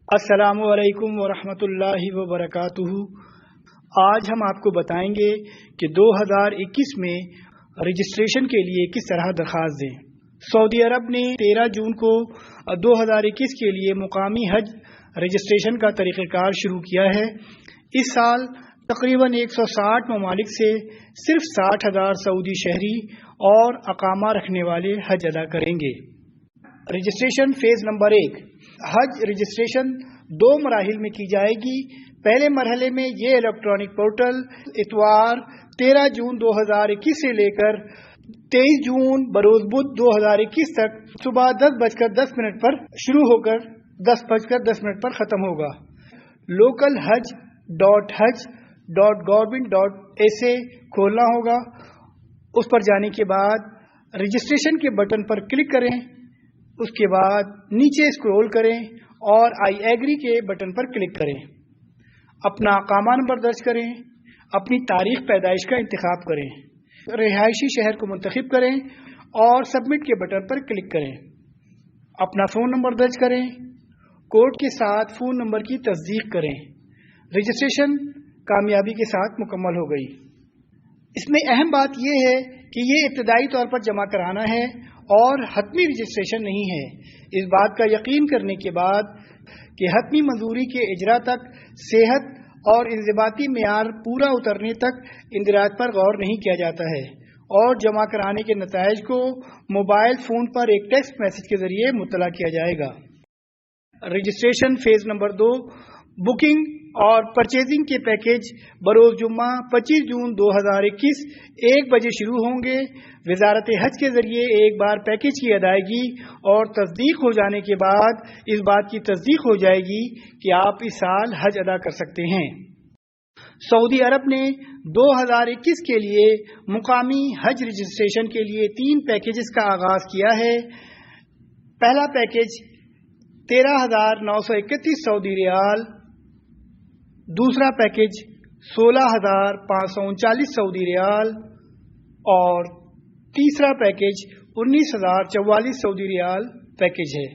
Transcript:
السلام علیکم ورحمۃ اللہ وبرکاتہ۔ آج ہم آپ کو بتائیں گے کہ 2021 میں رجسٹریشن کے لیے کس طرح درخواست دیں۔ سعودی عرب نے 13 جون کو 2021 کے لیے مقامی حج رجسٹریشن کا طریقہ کار شروع کیا ہے۔ اس سال تقریباً 160 ممالک سے صرف 60,000 سعودی شہری اور اقامہ رکھنے والے حج ادا کریں گے۔ رجسٹریشن فیز نمبر 1 حج رجسٹریشن 2 مراحل میں کی جائے گی۔ پہلے مرحلے میں یہ الیکٹرانک پورٹل اتوار 13 جون 2021 سے لے کر 23 جون بروز بدھ 2021 تک صبح 10:10 پر شروع ہو کر 10:10 پر ختم ہوگا۔ لوکل haj.haj.government.sa کھولنا ہوگا۔ اس پر جانے کے بعد رجسٹریشن کے بٹن پر کلک کریں، اس کے بعد نیچے اسکرول کریں اور آئی ایگری کے بٹن پر کلک کریں۔ اپنا اقامہ نمبر درج کریں، اپنی تاریخ پیدائش کا انتخاب کریں، رہائشی شہر کو منتخب کریں اور سبمٹ کے بٹن پر کلک کریں۔ اپنا فون نمبر درج کریں، کوڈ کے ساتھ فون نمبر کی تصدیق کریں۔ رجسٹریشن کامیابی کے ساتھ مکمل ہو گئی۔ اس میں اہم بات یہ ہے کہ یہ ابتدائی طور پر جمع کرانا ہے اور حتمی رجسٹریشن نہیں ہے۔ اس بات کا یقین کرنے کے بعد کہ حتمی منظوری کے اجرا تک صحت اور انضباطی معیار پورا اترنے تک اندراج پر غور نہیں کیا جاتا ہے اور جمع کرانے کے نتائج کو موبائل فون پر ایک ٹیکسٹ میسج کے ذریعے مطلع کیا جائے گا۔ رجسٹریشن فیز نمبر 2 بکنگ اور پرچیزنگ کے پیکیج بروز جمعہ 25 جون 2021 1 بجے شروع ہوں گے۔ وزارت حج کے ذریعے ایک بار پیکیج کی ادائیگی اور تصدیق ہو جانے کے بعد اس بات کی تصدیق ہو جائے گی کہ آپ اس سال حج ادا کر سکتے ہیں۔ سعودی عرب نے 2021 کے لیے مقامی حج رجسٹریشن کے لیے 3 پیکیجز کا آغاز کیا ہے۔ پہلا پیکیج 13,931 سعودی ریال، دوسرا پیکیج 16,539 سعودی ریال اور تیسرا پیکیج 19,044 سعودی ریال پیکیج ہے۔